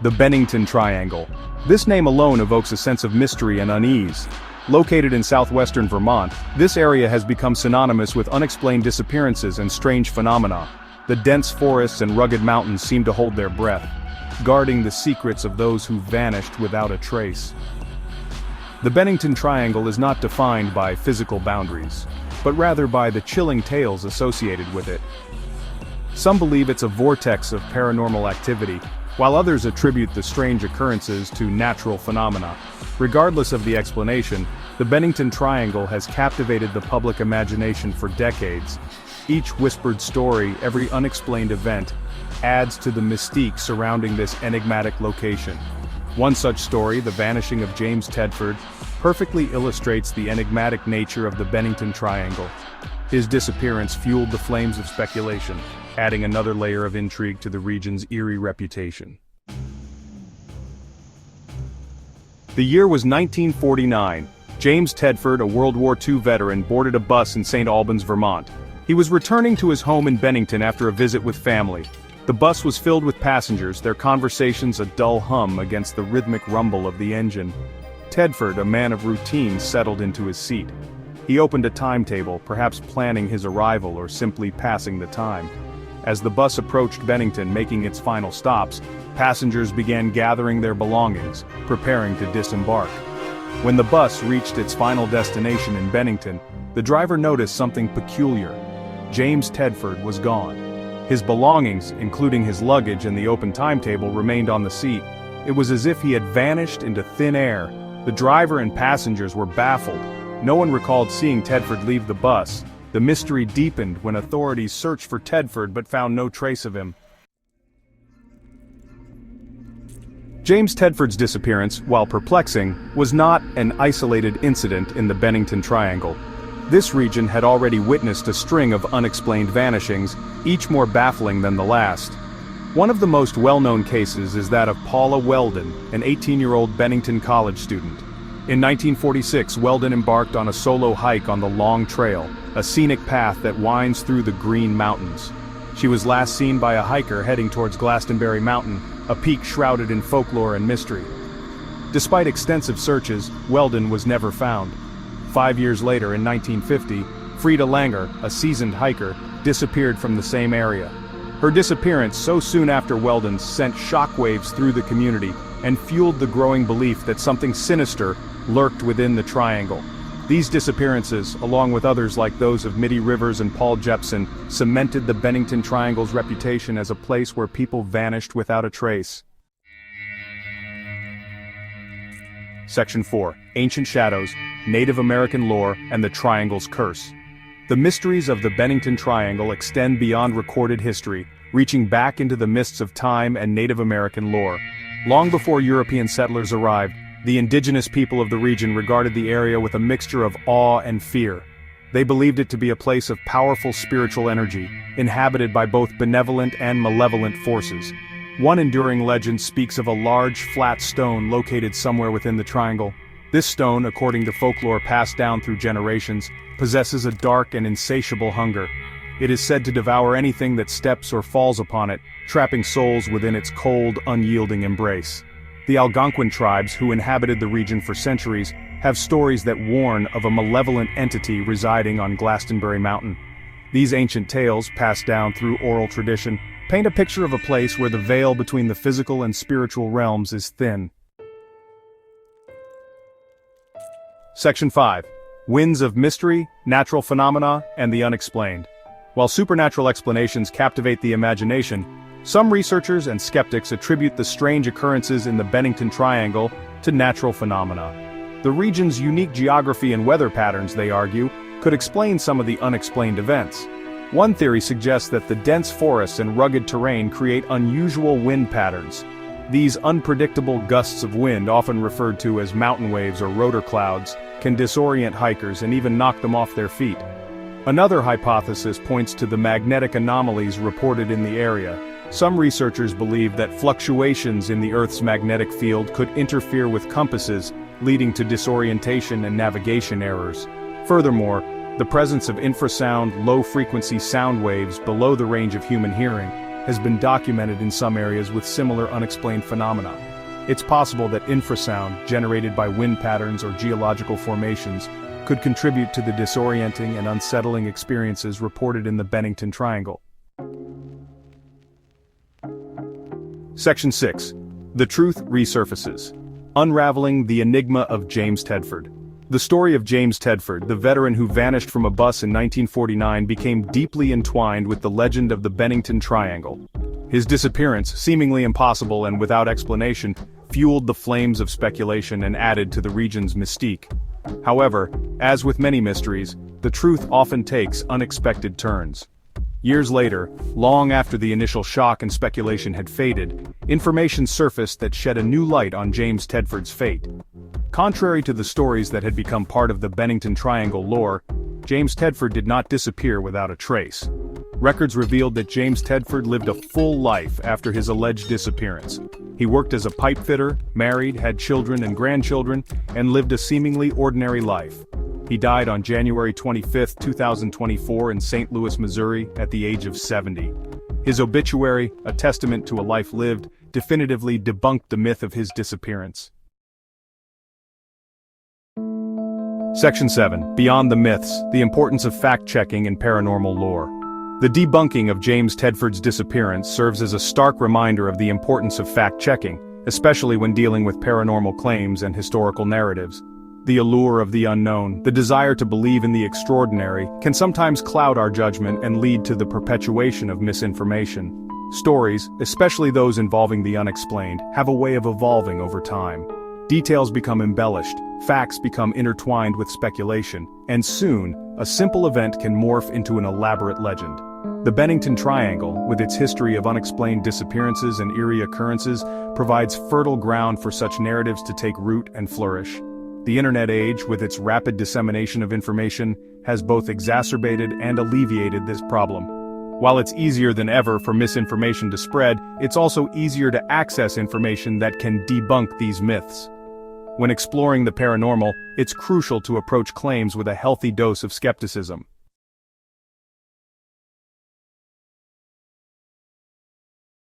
The Bennington Triangle. This name alone evokes a sense of mystery and unease. Located in southwestern Vermont, this area has become synonymous with unexplained disappearances and strange phenomena. The dense forests and rugged mountains seem to hold their breath, guarding the secrets of those who vanished without a trace. The Bennington Triangle is not defined by physical boundaries, but rather by the chilling tales associated with it. Some believe it's a vortex of paranormal activity, while others attribute the strange occurrences to natural phenomena. Regardless of the explanation, the Bennington Triangle has captivated the public imagination for decades. Each whispered story, every unexplained event, adds to the mystique surrounding this enigmatic location. One such story, the vanishing of James Tedford, perfectly illustrates the enigmatic nature of the Bennington Triangle. His disappearance fueled the flames of speculation, adding another layer of intrigue to the region's eerie reputation. The year was 1949. James Tedford, a World War II veteran, boarded a bus in St. Albans, Vermont. He was returning to his home in Bennington after a visit with family. The bus was filled with passengers, their conversations a dull hum against the rhythmic rumble of the engine. Tedford, a man of routine, settled into his seat. He opened a timetable, perhaps planning his arrival or simply passing the time. As the bus approached Bennington, making its final stops, passengers began gathering their belongings, preparing to disembark. When the bus reached its final destination in Bennington, the driver noticed something peculiar. James Tedford was gone. His belongings, including his luggage and the open timetable, remained on the seat. It was as if he had vanished into thin air. The driver and passengers were baffled. No one recalled seeing Tedford leave the bus. The mystery deepened when authorities searched for Tedford but found no trace of him. James Tedford's disappearance, while perplexing, was not an isolated incident in the Bennington Triangle. This region had already witnessed a string of unexplained vanishings, each more baffling than the last. One of the most well-known cases is that of Paula Weldon, an 18-year-old Bennington college student. In 1946, Weldon embarked on a solo hike on the Long Trail, a scenic path that winds through the Green Mountains. She was last seen by a hiker heading towards Glastonbury Mountain, a peak shrouded in folklore and mystery. Despite extensive searches, Weldon was never found. 5 years later, in 1950, Frida Langer, a seasoned hiker, disappeared from the same area. Her disappearance so soon after Weldon's sent shockwaves through the community and fueled the growing belief that something sinister lurked within the triangle. These disappearances, along with others like those of Mitty Rivers and Paul Jepson, cemented the Bennington Triangle's reputation as a place where people vanished without a trace. Section 4. Ancient Shadows, Native American Lore, and the Triangle's Curse. The mysteries of the Bennington Triangle extend beyond recorded history, reaching back into the mists of time and Native American lore. Long before European settlers arrived, the indigenous people of the region regarded the area with a mixture of awe and fear. They believed it to be a place of powerful spiritual energy, inhabited by both benevolent and malevolent forces. One enduring legend speaks of a large, flat stone located somewhere within the triangle. This stone, according to folklore passed down through generations, possesses a dark and insatiable hunger. It is said to devour anything that steps or falls upon it, trapping souls within its cold, unyielding embrace. The Algonquin tribes, who inhabited the region for centuries, have stories that warn of a malevolent entity residing on Glastonbury Mountain. These ancient tales, passed down through oral tradition, paint a picture of a place where the veil between the physical and spiritual realms is thin. Section 5. Winds of Mystery, Natural Phenomena, and the Unexplained. While supernatural explanations captivate the imagination, some researchers and skeptics attribute the strange occurrences in the Bennington Triangle to natural phenomena. The region's unique geography and weather patterns, they argue, could explain some of the unexplained events. One theory suggests that the dense forests and rugged terrain create unusual wind patterns. These unpredictable gusts of wind, often referred to as mountain waves or rotor clouds, can disorient hikers and even knock them off their feet. Another hypothesis points to the magnetic anomalies reported in the area. Some researchers believe that fluctuations in the Earth's magnetic field could interfere with compasses, leading to disorientation and navigation errors. Furthermore, the presence of infrasound, low-frequency sound waves below the range of human hearing has been documented in some areas with similar unexplained phenomena. It's possible that infrasound, generated by wind patterns or geological formations, could contribute to the disorienting and unsettling experiences reported in the Bennington Triangle. Section 6. The Truth Resurfaces. Unraveling the Enigma of James Tedford. The story of James Tedford, the veteran who vanished from a bus in 1949, became deeply entwined with the legend of the Bennington Triangle. His disappearance, seemingly impossible and without explanation, fueled the flames of speculation and added to the region's mystique. However, as with many mysteries, the truth often takes unexpected turns. Years later, long after the initial shock and speculation had faded, information surfaced that shed a new light on James Tedford's fate. Contrary to the stories that had become part of the Bennington Triangle lore, James Tedford did not disappear without a trace. Records revealed that James Tedford lived a full life after his alleged disappearance. He worked as a pipe fitter, married, had children and grandchildren, and lived a seemingly ordinary life. He died on January 25, 2024 in St. Louis, Missouri, at the age of 70. His obituary, a testament to a life lived, definitively debunked the myth of his disappearance. Section 7. Beyond the Myths, the Importance of Fact-Checking in Paranormal Lore. The debunking of James Tedford's disappearance serves as a stark reminder of the importance of fact-checking, especially when dealing with paranormal claims and historical narratives. The allure of the unknown, the desire to believe in the extraordinary, can sometimes cloud our judgment and lead to the perpetuation of misinformation. Stories, especially those involving the unexplained, have a way of evolving over time. Details become embellished, facts become intertwined with speculation, and soon, a simple event can morph into an elaborate legend. The Bennington Triangle, with its history of unexplained disappearances and eerie occurrences, provides fertile ground for such narratives to take root and flourish. The internet age, with its rapid dissemination of information, has both exacerbated and alleviated this problem. While it's easier than ever for misinformation to spread, it's also easier to access information that can debunk these myths. When exploring the paranormal, it's crucial to approach claims with a healthy dose of skepticism.